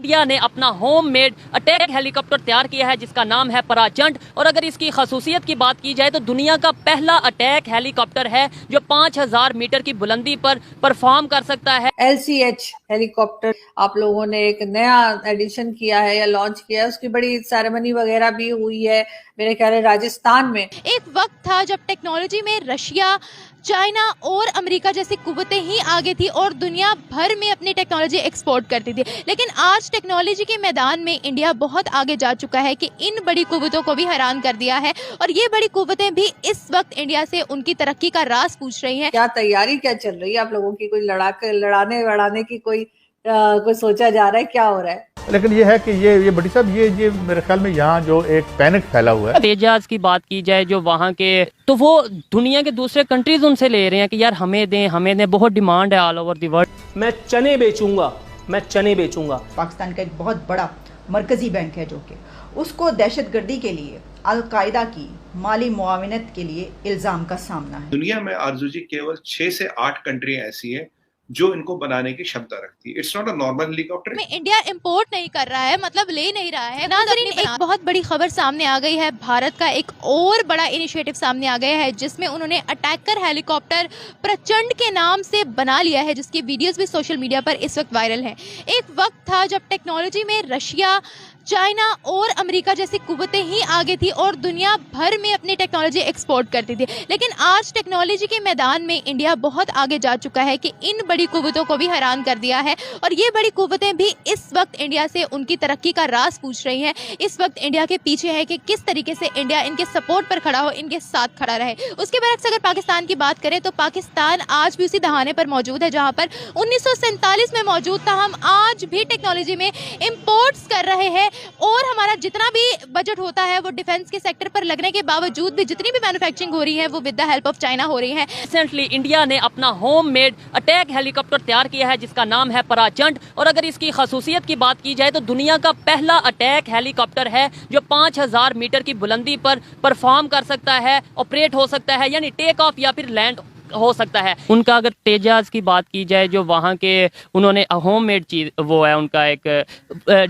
India ने अपना home made attack helicopter तैयार किया है जिसका नाम है प्रचंड। और अगर इसकी खसूसियत की बात की जाए तो दुनिया का पहला अटैक हेलीकॉप्टर है जो 5000 मीटर की बुलंदी पर परफॉर्म कर सकता है। LCH हेलीकॉप्टर आप लोगों ने एक नया एडिशन किया है या लॉन्च किया है, उसकी बड़ी सेरेमनी वगैरह भी हुई है मेरे ख्याल है राजस्थान में। एक वक्त था जब टेक्नोलॉजी में रशिया, चाइना और अमेरिका जैसी कुव्वतें ही आगे थी और दुनिया भर में अपनी टेक्नोलॉजी एक्सपोर्ट करती थी, लेकिन आज टेक्नोलॉजी के मैदान में इंडिया बहुत आगे जा चुका है कि इन बड़ी कुव्वतों को भी हैरान कर दिया है और ये बड़ी कुव्वतें भी इस वक्त इंडिया से उनकी तरक्की का राज पूछ रही हैं। क्या तैयारी क्या चल रही है आप लोगों की? कोई लड़ाने की कोई सोचा जा रहा है? क्या हो रहा है? लेकिन ये है कि ये बड़ी साहब ये मेरे ख्याल में यहाँ जो एक पैनिक फैला हुआ है। तेजाज की बात की जाए जो वहाँ के, तो वो दुनिया के दूसरे कंट्रीज उनसे ले रहे हैं कि यार हमें दें, बहुत डिमांड है ऑल ओवर द वर्ल्ड। मैं चने बेचूंगा। पाकिस्तान का एक बहुत बड़ा मरकजी बैंक है जो कि उसको दहशतगर्दी के लिए अल-कायदा की माली मुआविनत के लिए इल्जाम का सामना है। दुनिया में आरजू जी केवल 6 से 8 कंट्रियां ऐसी हैं जो इनको बनाने की क्षमता रखती है। It's not a normal helicopter. में इंडिया इंपोर्ट नहीं कर रहा है, मतलब ले नहीं रहा है। नाज़रीन, एक बहुत बड़ी खबर सामने आ गई है। भारत का एक और बड़ा इनिशिएटिव सामने आ गया है जिसमें उन्होंने अटैकर हेलीकॉप्टर प्रचंड के नाम से बना लिया है, जिसकी वीडियोस भी सोशल मीडिया पर इस वक्त वायरल हैं। एक वक्त था जब टेक्नोलॉजी में रशिया, चाइना और अमेरिका जैसी कुव्वतें ही आगे थी और दुनिया भर में अपनी टेक्नोलॉजी एक्सपोर्ट करती थी, लेकिन आज टेक्नोलॉजी के मैदान में इंडिया बहुत आगे जा चुका है कि इन बड़ी कुव्वतों को भी हैरान कर दिया है और ये बड़ी कुव्वतें भी इस वक्त इंडिया से उनकी तरक्की का राज पूछ रही हैं। इस वक्त इंडिया के पीछे है कि किस तरीके से इंडिया इनके सपोर्ट पर खड़ा हो, इनके साथ खड़ा रहे। उसके बरक्स अगर पाकिस्तान की बात करें तो पाकिस्तान आज भी उसी दहाने पर मौजूद है जहाँ पर 1947 में मौजूद था। हम आज भी टेक्नोलॉजी में इम्पोर्ट्स कर रहे हैं और हमारा जितना भी बजट होता है वो डिफेंस के सेक्टर पर लगने के बावजूद भी जितनी भी मैन्युफैक्चरिंग हो रही है वो with the help of China हो रही है। रिसेंटली इंडिया ने अपना होम मेड अटैक हेलीकॉप्टर तैयार किया है जिसका नाम है प्रचंड। और अगर इसकी खसूसियत की बात की जाए तो दुनिया का पहला अटैक हेलीकॉप्टर है जो 5000 मीटर की बुलंदी पर परफॉर्म कर सकता है, ऑपरेट हो सकता है, यानी टेक ऑफ या फिर लैंड हो सकता है। उनका अगर तेजाज की बात की जाए जो वहाँ के उन्होंने होम मेड चीज वो है उनका एक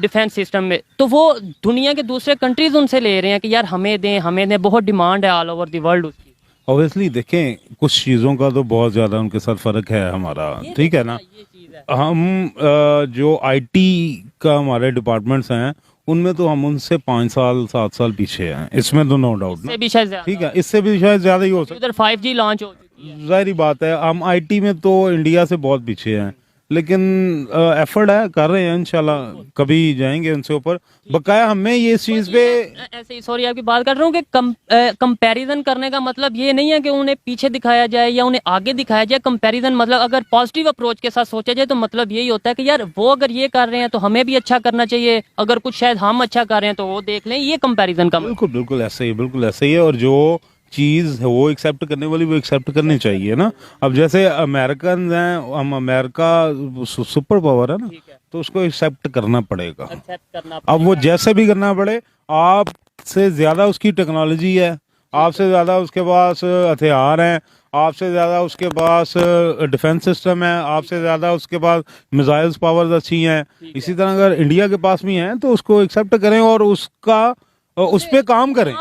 डिफेंस सिस्टम में, तो वो दुनिया के दूसरे कंट्रीज उनसे ले रहे हैं कि यार हमें दें, बहुत डिमांड है ऑल ओवर द वर्ल्ड उसकी। ऑब्वियसली देखें कुछ चीज़ों का तो बहुत ज़्यादा उनके साथ फ़र्क है हमारा, ठीक है ना। हम जो आईटी का हमारे डिपार्टमेंट्स हैं उनमें तो हम उनसे 5 साल 7 साल पीछे हैं, इसमें तो नो डाउट ना, ठीक है, इससे भी शायद ज़्यादा ही हो सकता है। उधर 5G लॉन्च हो चुकी है, जाहिर बात है। हम आईटी में तो इंडिया से बहुत पीछे हैं, लेकिन एफर्ट है, कर रहे हैं, इंशाल्लाह कभी जाएंगे उनसे ऊपर। बकाया हमें ये इस चीज़ पे ऐसे ही सॉरी आपकी बात कर रहा हूँ कि कंपैरिजन करने का मतलब ये नहीं है कि उन्हें पीछे दिखाया जाए या उन्हें आगे दिखाया जाए। कंपैरिजन मतलब अगर पॉजिटिव अप्रोच के साथ सोचा जाए तो मतलब यही होता है कि यार वो अगर ये कर रहे हैं तो हमें भी अच्छा करना चाहिए, अगर कुछ शायद हम अच्छा कर रहे हैं तो वो देख लें, ये कंपैरिजन का बिल्कुल ऐसा ही, बिल्कुल ऐसा ही है। और जो चीज़ है वो एक्सेप्ट करने वाली वो एक्सेप्ट करनी चाहिए ना। अब जैसे अमेरिकन हैं, हम अमेरिका सुपर पावर है ना, तो उसको एक्सेप्ट करना पड़ेगा। अब वो जैसे भी करना पड़े, आपसे ज़्यादा उसकी टेक्नोलॉजी है, आपसे ज़्यादा उसके पास हथियार हैं, आपसे ज़्यादा उसके पास डिफेंस सिस्टम है, आपसे ज़्यादा उसके पास मिसाइल्स पावर्स अच्छी हैं। इसी तरह अगर इंडिया के पास भी हैं तो उसको एक्सेप्ट करें और उसका उस पे काम करें।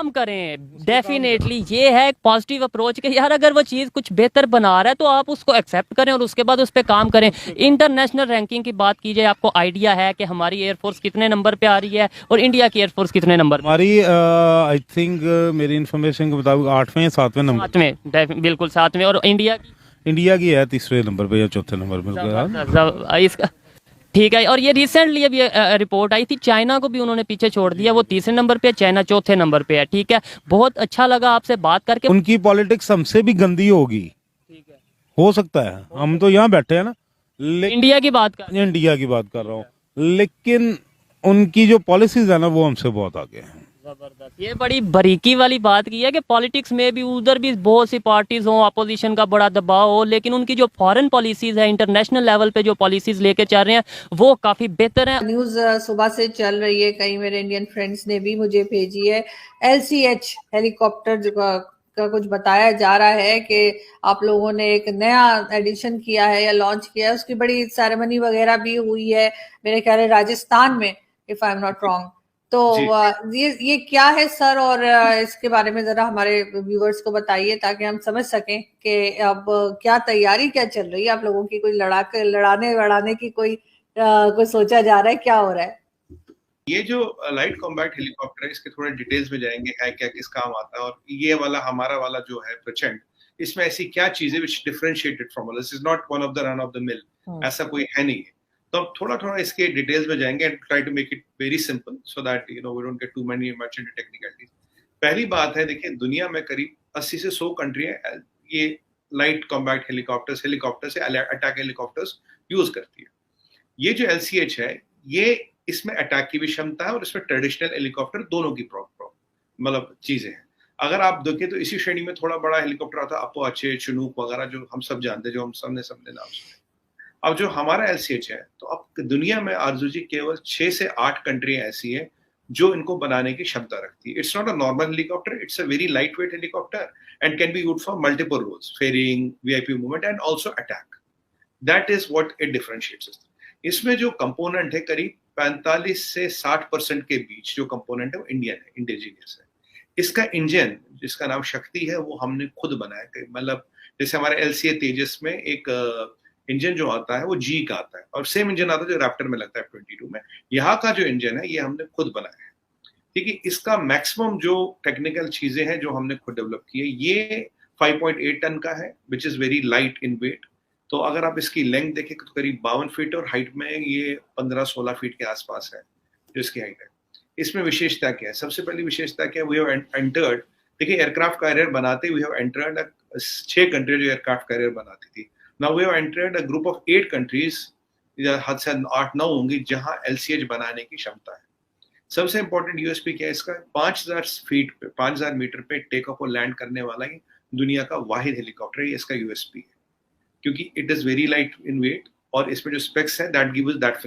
डेफिनेटली ये है एक पॉजिटिव अप्रोच के यार अगर वो चीज़ कुछ बेहतर बना रहा है तो आप उसको एक्सेप्ट करें और उसके बाद उस पे काम करें। इंटरनेशनल रैंकिंग की बात की जाए, आपको आइडिया है कि हमारी एयरफोर्स कितने नंबर पे आ रही है और इंडिया की एयरफोर्स कितने नंबर? हमारी आई थिंक मेरी इन्फॉर्मेशन के मुताबिक 8वें या 7वें नंबर। 7वें, बिल्कुल 7वें। और इंडिया की है 3रे नंबर पे या 4थे नंबर पे इसका, ठीक है। और ये रिसेंटली अभी रिपोर्ट आई थी, चाइना को भी उन्होंने पीछे छोड़ दिया, वो 3रे नंबर पे है, चाइना 4थे नंबर पे है। ठीक है, बहुत अच्छा लगा आपसे बात करके। उनकी पॉलिटिक्स हमसे भी गंदी होगी, हो सकता है, हम तो यहाँ बैठे हैं ना, इंडिया की बात कर रहा हूँ, लेकिन उनकी जो पॉलिसीज है ना वो हमसे बहुत आगे हैं। जबरदस्त, ये बड़ी बारीकी वाली बात की है कि पॉलिटिक्स में भी उधर भी बहुत सी पार्टीज हों, अपोजिशन का बड़ा दबाव हो, लेकिन उनकी जो फॉरेन पॉलिसीज है, इंटरनेशनल लेवल पे जो पॉलिसीज लेके चल रहे हैं वो काफी बेहतर है। न्यूज सुबह से चल रही है, कई मेरे इंडियन फ्रेंड्स ने भी मुझे भेजी है। LCH हेलीकॉप्टर का कुछ बताया जा रहा है कि आप लोगों ने एक नया एडिशन किया है या लॉन्च किया है, उसकी बड़ी सेरेमनी वगैरह भी हुई है मेरे ख्याल है राजस्थान में, if I am not wrong. तो जी। ये क्या है सर, और इसके बारे में जरा हमारे व्यूअर्स को बताइए ताकि हम समझ सकें कि अब क्या तैयारी क्या चल रही है आप लोगों की, कोई लड़ाने की कोई सोचा जा रहा है, क्या हो रहा है? ये जो लाइट कॉम्बैट हेलीकॉप्टर है, इसके थोड़े डिटेल्स में जाएंगे, है क्या, किस काम आता है, और ये वाला हमारा वाला जो है प्रचंड, इसमें ऐसी क्या चीजें which differentiated from this is not one of the run of the mill, ऐसा कोई है नहीं है। तो अब थोड़ा थोड़ा इसके डिटेल्स में जाएंगे and try to make it very simple so that we don't get too many much into technicalities. पहली बात है, देखिए दुनिया में करीब 80 से 100 कंट्रियां ये लाइट कॉम्बैट हेलीकॉप्टर से अटैक हेलीकॉप्टर्स यूज करती है। ये जो LCH है, ये इसमें अटैक की भी क्षमता है और इसमें ट्रेडिशनल हेलीकॉप्टर दोनों की मतलब चीजें हैं। अगर आप देखें तो इसी श्रेणी में थोड़ा बड़ा हेलीकॉप्टर आता है अपाचे, चिनूक वगैरह, जो हम सब जानते हैं, जो हम सबने नाम सुने। अब जो हमारा LCH है, तो अब दुनिया में आरजू जी केवल 6 से 8 कंट्रियां ऐसी है जो इनको बनाने की क्षमता रखती है। It's not a normal helicopter, it's a very light weight helicopter and can be used for multiple roles, firing, VIP movement and also attack. That is what it differentiates. इसमें जो कंपोनेंट है, करीब 45 से 60% के बीच जो कंपोनेंट है वो Indian है, इंडिजीनियस है। इसका इंजन, जिसका नाम शक्ति है, वो हमने खुद बनाया। मतलब जैसे हमारे LCA तेजस में एक इंजन जो आता है वो G का आता है, और सेम इंजन आता है जो रैप्टर में लगता है F-22 में। यहाँ का जो इंजन है ये हमने खुद बनाया है। ठीक है, इसका मैक्सिमम जो टेक्निकल चीजें हैं जो हमने खुद डेवलप की है, ये 5.8 टन का है, which is very light in weight. तो अगर आप इसकी लेंथ देखें तो करीब 52 फीट, और हाइट में ये 15-16 फीट के आसपास है जो इसकी हाइट है। इसमें विशेषता क्या है? सबसे पहली विशेषता क्या है? वी हैव एंटर्ड, देखिए एयरक्राफ्ट कैरियर बनाते वी हैव एंटर्ड 6 कंट्री जो एयरक्राफ्ट कैरियर बनाती थी। Now we have entered a group of 8 countries, हद से 8-9 होंगी, जहां LCH बनाने की क्षमता है। सबसे इंपॉर्टेंट USP क्या है इसका? 5000 फीट पे, 5000 मीटर पे टेक ऑफ और लैंड करने वाला ये दुनिया का वाहिद हेलीकॉप्टर है। ये इसका USP है, क्योंकि it is very light in weight, और इसमें जो स्पेक्स है दैट गिव्स दैट